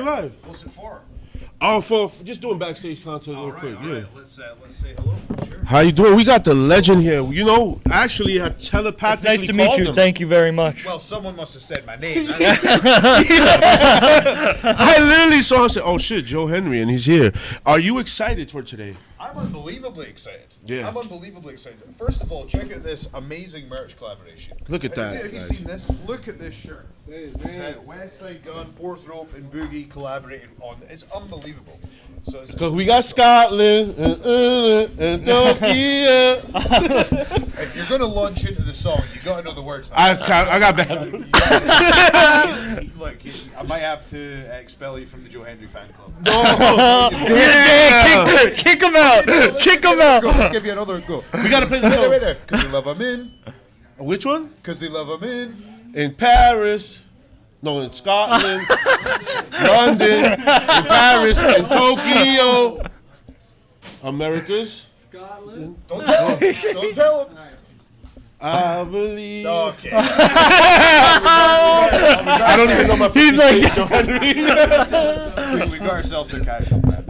live. What's it for? Oh, for just doing backstage content real quick. All Yeah. right. Let's say hello. Sure. How you doing? We got the legend here. You know, actually, I telepathically It's nice to meet you. him. Thank you very much. Well, someone must have said my name. I literally saw him and said, "Oh shit, Joe Hendry," and he's here. Are you excited for today? I'm unbelievably excited. Yeah. I'm unbelievably excited. First of all, check out this amazing merch collaboration. Look at that, Have you guys. seen this? Look at this shirt. Westside Gunn, Fourth Rope, and Boogie collaborated on. It's unbelievable. So Because we got Scotland and Tokyo. if you're gonna launch into the song, you gotta know the words. Man. I got bad. Look, I might have to expel you from the Joe Hendry fan club. Yeah. Kick him out. Kick him out. Go, let's give you another go. We gotta play the Right there, song. right there. Because they love them in. Which one? Because they love them in. In Paris. No, in Scotland, London, in Paris, and Tokyo. Americas. Scotland. Don't tell him. Don't tell him. I believe. Okay. I don't even know my He's like, we got ourselves a casual fan.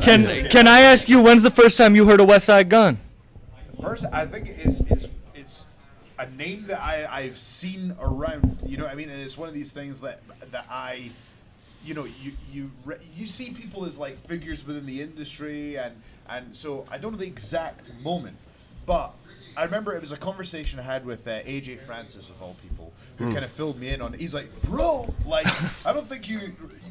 can I ask you, when's the first time you heard of Westside Gunn? First, I think it's a name that I've seen around. You know what I mean? And it's one of these things that I, you know, you see people as like figures within the industry, and so I don't know the exact moment, but I remember it was a conversation I had with AJ Francis of all people, who kind of filled me in on it. He's like, bro, like I don't think you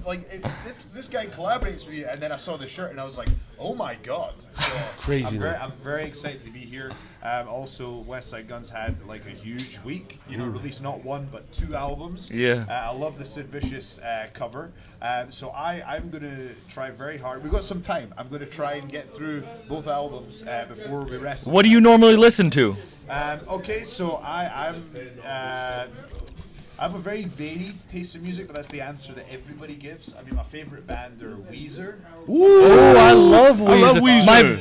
like this guy collaborates with you, and then I saw the shirt and I was like, oh my god, so Crazy. I'm very excited to be here. Also, Westside Gunn's had like a huge week. You know, released not one but 2 albums. Yeah. I love the Sid Vicious cover. So I'm gonna try very hard. We've got some time. I'm gonna try and get through both albums before we wrestle. What do you normally listen to? Okay, so I have a very varied taste in music, but that's the answer that everybody gives. I mean, my favorite band are Weezer. Oh, I love Weezer. I love Weezer.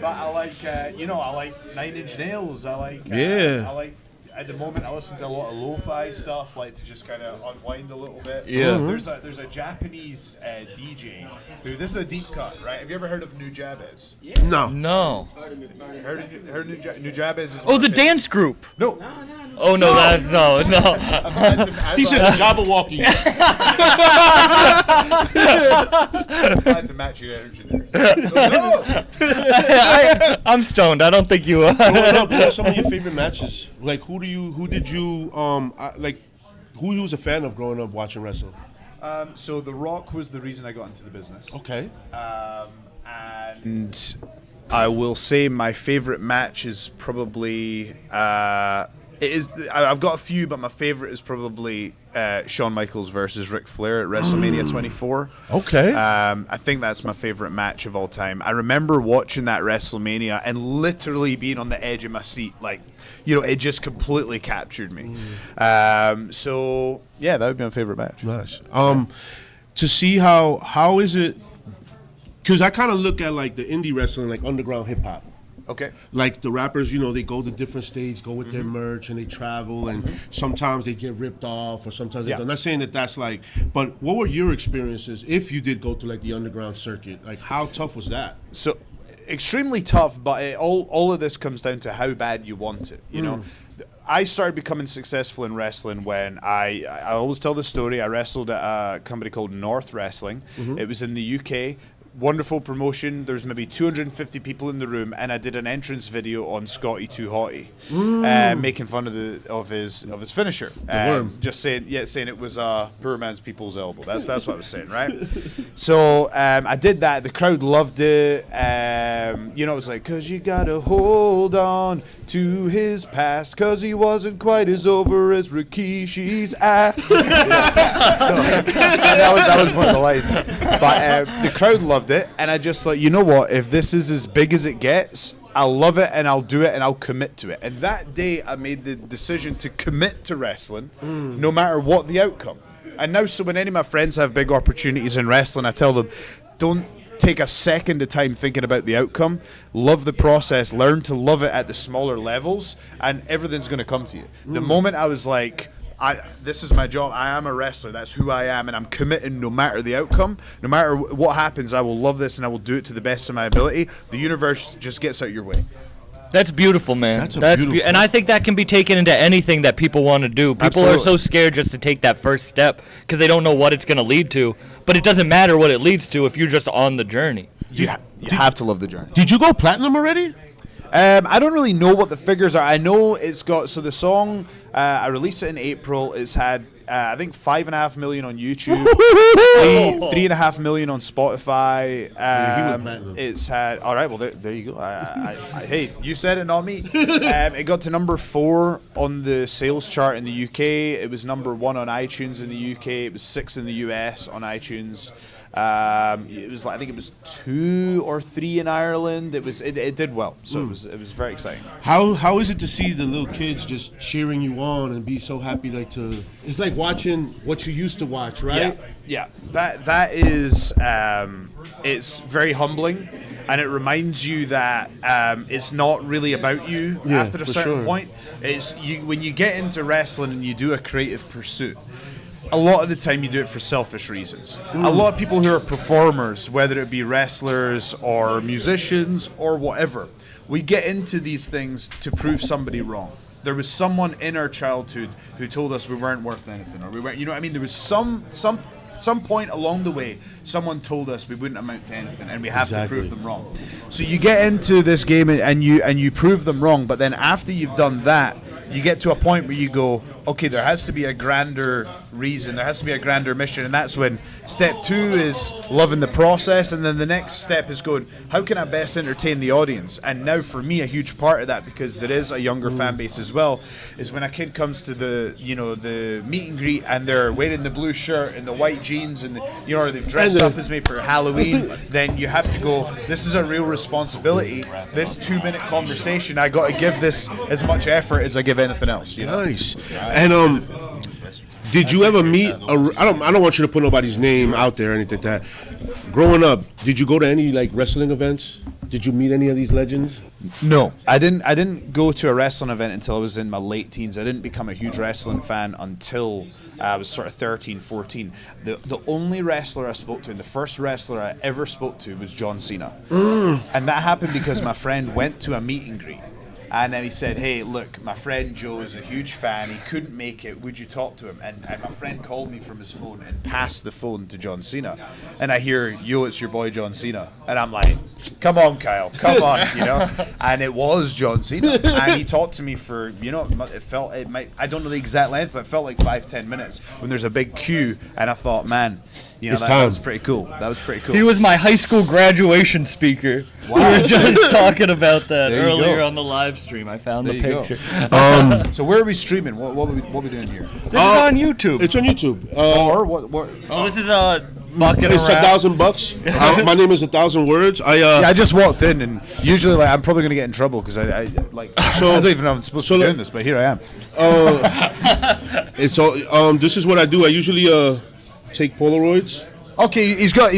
But I like, I like Nine Inch Nails. I like, Yeah. I like. At the moment, I listen to a lot of lo-fi stuff, like to just kind of unwind a little bit. Yeah. There's a Japanese DJ who, this is a deep cut, right? Have you ever heard of Nujabes? No. No. Heard Nujabes is Oh, the dance group. No. Oh no, that's no. He said the Jabberwocky. I had to match your energy there. So, no. I'm stoned. I don't think you. Growing up, what are some of your favorite matches? Like, who did you who you was a fan of growing up watching wrestling? So The Rock was the reason I got into the business. Okay. And I will say my favorite match is probably I've got a few, but my favorite is probably Shawn Michaels versus Ric Flair at WrestleMania 24. Okay. I think that's my favorite match of all time. I remember watching that WrestleMania and literally being on the edge of my seat, like, you know, it just completely captured me. So yeah, that would be my favorite match. Nice. To see how is it? Because I kind of look at like the indie wrestling, like underground hip hop. Okay. Like the rappers, you know, they go to different states, go with their merch, and they travel, and sometimes they get ripped off, or sometimes they don't. I'm not saying that that's like, but what were your experiences if you did go to like the underground circuit? Like, how tough was that? So extremely tough, but all of this comes down to how bad you want it. You know, I started becoming successful in wrestling when I always tell the story. I wrestled at a company called North Wrestling. It was in the UK. Wonderful promotion. There's maybe 250 people in the room, and I did an entrance video on Scotty Too Hotty, making fun of his finisher. Just saying it was a poor man's people's elbow. That's what I was saying, right? So I did that. The crowd loved it. You know, it was like, 'cause you gotta hold on to his past, 'cause he wasn't quite as over as Rikishi's ass. So, that was one of the lines. But the crowd loved it, and I just thought, you know what, if this is as big as it gets, I'll love it and I'll do it and I'll commit to it. And that day I made the decision to commit to wrestling no matter what the outcome. And now, so when any of my friends have big opportunities in wrestling, I tell them, don't take a second of time thinking about the outcome. Love the process, learn to love it at the smaller levels, and everything's going to come to you. The moment I was like, this is my job. I am a wrestler. That's who I am, and I'm committing no matter the outcome, no matter what happens. I will love this, and I will do it to the best of my ability. The universe just gets out your way. That's beautiful, man. That's beautiful. And I think that can be taken into anything that people want to do. People Absolutely. are so scared just to take that first step because they don't know what it's going to lead to. But it doesn't matter what it leads to if you're just on the journey. You have to love the journey. Did you go platinum already? I don't really know what the figures are. I know it's got, so the song, I released it in April. It's had, I think, 5.5 million on YouTube, 3.5 million on Spotify. he went platinum. It's had, all right, well, there you go. Hey, you said it, not me. It got to number 4 on the sales chart in the UK. It was number 1 on iTunes in the UK. It was 6 in the US on iTunes. It was like, I think it was 2 or 3 in Ireland. It did well, so it was very exciting. How is it to see the little kids just cheering you on and be so happy? It's like watching what you used to watch, right? Yeah. That is it's very humbling, and it reminds you that it's not really about you after a for certain sure. point. It's you when you get into wrestling and you do a creative pursuit. A lot of the time you do it for selfish reasons. A lot of people who are performers, whether it be wrestlers or musicians or whatever, we get into these things to prove somebody wrong. There was someone in our childhood who told us we weren't worth anything, or we weren't, you know what I mean? There was some point along the way, someone told us we wouldn't amount to anything, and we have to prove them wrong. So you get into this game and you prove them wrong, but then after you've done that, you get to a point where you go, okay, there has to be a grander reason, there has to be a grander mission, and that's when step 2 is loving the process, and then the next step is going, how can I best entertain the audience? And now for me, a huge part of that, because there is a younger fan base as well, is when a kid comes to the meet and greet and they're wearing the blue shirt and the white jeans and or they've dressed up as me for Halloween, then you have to go, this is a real responsibility. This 2-minute conversation, I got to give this as much effort as I give anything else. You know? Nice. And did you ever meet? I don't want you to put nobody's name out there or anything like that. Growing up, did you go to any like wrestling events? Did you meet any of these legends? No, I didn't go to a wrestling event until I was in my late teens. I didn't become a huge wrestling fan until I was sort of 13, 14. The only wrestler I spoke to, and the first wrestler I ever spoke to, was John Cena. And that happened because my friend went to a meet and greet. And then he said, hey, look, my friend Joe is a huge fan. He couldn't make it. Would you talk to him? And my friend called me from his phone and passed the phone to John Cena. And I hear, yo, it's your boy John Cena. And I'm like, come on, Kyle, come on, And it was John Cena. And he talked to me for, I don't know the exact length, but it felt like 5-10 minutes when there's a big queue. And I thought, man, that was pretty cool. That was pretty cool. He was my high school graduation speaker. Wow. We were just talking about that There you earlier go. on the live stream. I found There the you picture. So where are we streaming? What are we doing here? This is on YouTube. It's on YouTube. Or what? Oh, this is a bucket It's around. $1,000. My name is 1,000 Words. I just walked in, and usually I'm probably gonna get in trouble because I don't even know if I'm supposed to be doing this, but here I am. It's all. This is what I do. I usually take Polaroids. Okay, he's got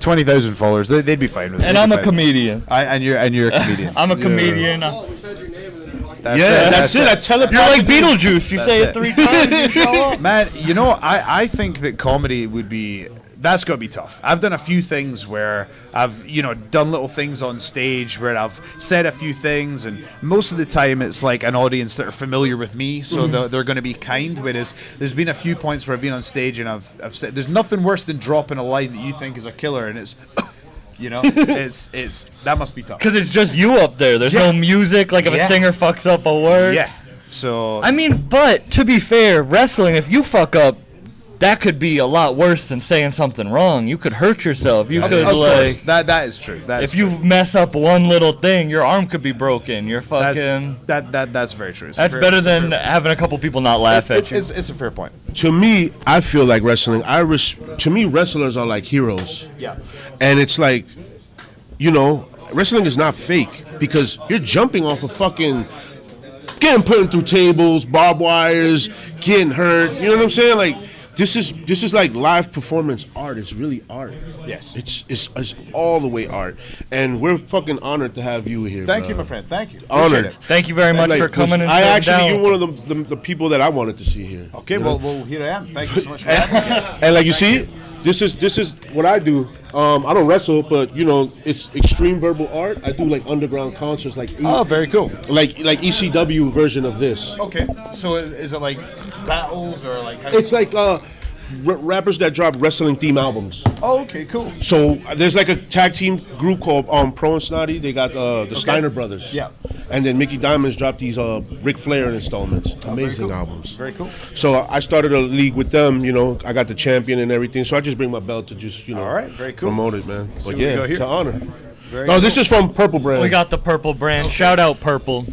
20,000 followers. They'd be fine with it. And I'm a comedian. And you're a comedian. I'm a comedian. That's it. I tell it. You're like Beetlejuice. You That's say it. it 3 times, you show up. Man, I think that comedy would be. That's got to be tough. I've done a few things where I've, done little things on stage where I've said a few things, and most of the time it's like an audience that are familiar with me, so they're going to be kind. Whereas there's been a few points where I've been on stage and I've said, there's nothing worse than dropping a line that you think is a killer, and it's, it's that must be tough. Because it's just you up there. There's no music. Like if a singer fucks up a word. Yeah. So. I mean, but to be fair, wrestling, if you fuck up, that could be a lot worse than saying something wrong. You could hurt yourself. You could of course. like That is true. if you mess up one little thing, your arm could be broken. You're fucking. That's very true. That's better than having a couple people not laugh at you. It's a fair point. To me, I feel like wrestling. To me, wrestlers are like heroes. Yeah. And it's like, wrestling is not fake because you're jumping off of fucking. Getting put through tables, barbed wires, getting hurt. You know what I'm saying? Like, this is like live performance art. It's really art. Yes. It's all the way art, and we're fucking honored to have you here. Thank bro. you, my friend. Thank you. Honored. Appreciate it. Thank you very much for coming. And I sitting actually, down. you're one of the people that I wanted to see here. Okay, you know? well, here I am. Thank you so much for having me. And like you see, this is what I do. I don't wrestle, but you know, it's extreme verbal art. I do like underground concerts, like Oh, very cool. like ECW version of this. Okay, so is it like battles or like? It's like rappers that drop wrestling theme albums. Oh, okay, cool. So there's like a tag team group called Pro and Snotty. They got the Steiner Brothers. Yeah. And then Mickey Diamonds dropped these Ric Flair installments. very Amazing cool. albums. Very cool. So I started a league with them. You know, I got the champion and everything. So I just bring my belt to just All right, very cool. promote it, man. see But what we yeah, got here. it's an honor. Very No, this is from Purple Brand. We got the Purple brand. Shout out Purple.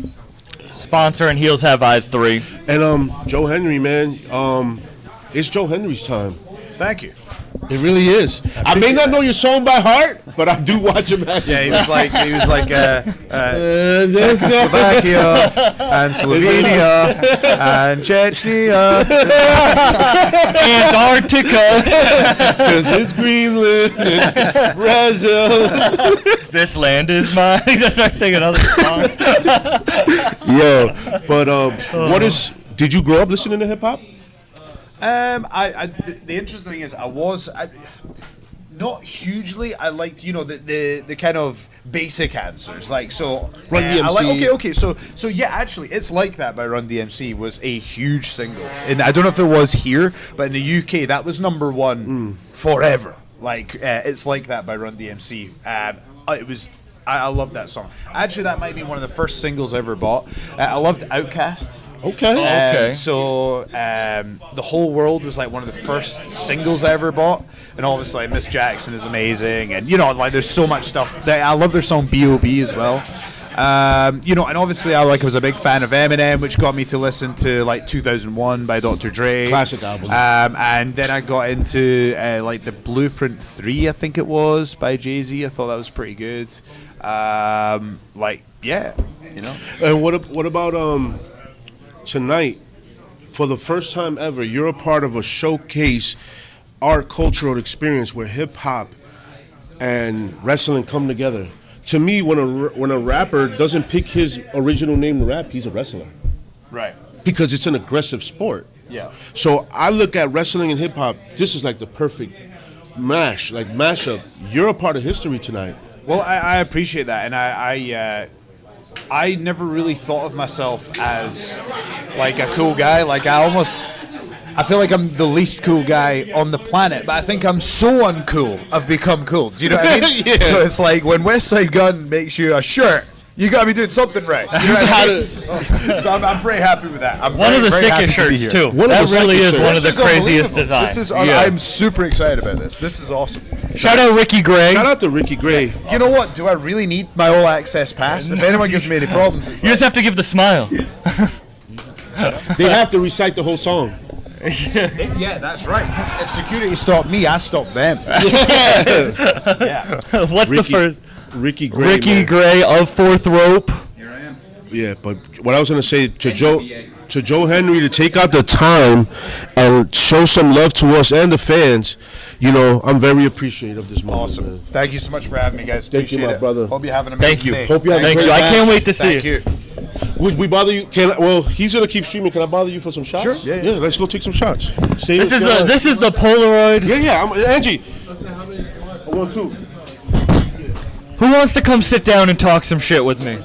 Sponsor and Heels Have Eyes 3. And Joe Hendry, man. It's Joe Hendry's time. Thank you. It really is. I may not know your song by heart, but I do watch your matches. Yeah, he was like Czechoslovakia and Slovenia and Chechnya. Antarctica. Because it's Greenland and Brazil. This land is mine. Just start singing other songs. Yo, but did you grow up listening to hip hop? The interesting thing is, not hugely. I liked, the kind of basic answers, like so. Run DMC. Okay. So yeah, actually, It's Like That by Run DMC was a huge single, and I don't know if it was here, but in the UK, that was number one forever. Like It's Like That by Run DMC. It was. I loved that song. Actually, that might be one of the first singles I ever bought. I loved Outkast. Okay. Okay. So The Whole World was like one of the first singles I ever bought, and obviously Miss Jackson is amazing, and like there's so much stuff. I love their song B.O.B. as well. And obviously I was a big fan of Eminem, which got me to listen to like 2001 by Dr. Dre. Classic album. And then I got into like the Blueprint 3, I think it was, by Jay-Z. I thought that was pretty good. And what about tonight? For the first time ever, you're a part of a showcase art cultural experience where hip hop and wrestling come together. To me, when a rapper doesn't pick his original name to rap, he's a wrestler. Right. Because it's an aggressive sport. Yeah. So I look at wrestling and hip hop. This is like the perfect mashup. You're a part of history tonight. Well, I appreciate that, and I never really thought of myself as like a cool guy. Like I feel like I'm the least cool guy on the planet, but I think I'm so uncool, I've become cool. Do you know what I mean? Yeah. So it's like when Westside Gunn makes you a shirt, you gotta be doing something right. You know what I mean? So I'm pretty happy with that. I'm One of the very happy sickest to be shirts here. too. That really is one of the This is craziest unbelievable. designs. This is I'm super excited about this. This is awesome. Shout out Ricky Gray. Shout out to Ricky Gray. You know what? Do I really need my all access pass? If anyone gives me any problems, it's You just have to give the smile. They have to recite the whole song. yeah, that's right. If security stopped me, I stopped them. Yeah. What's the first? Ricky Gray. Ricky man. Gray of Fourth Rope. Here I am. Yeah, but what I was gonna say to Joe Henry to take out the time and show some love to us and the fans. I'm very appreciative of this moment. Awesome. Man. Thank you so much for having me, guys. Thank you, Appreciate my it. brother. Hope you have an amazing Thank you. day. Hope you have a Thank great you. I match. can't wait to see Thank it. you. Would we bother you? He's gonna keep streaming. Can I bother you for some shots? Sure. Yeah. Let's go take some shots. Stay This with is us. this is the Polaroid. Yeah. Angie. I want two. Who wants to come sit down and talk some shit with me?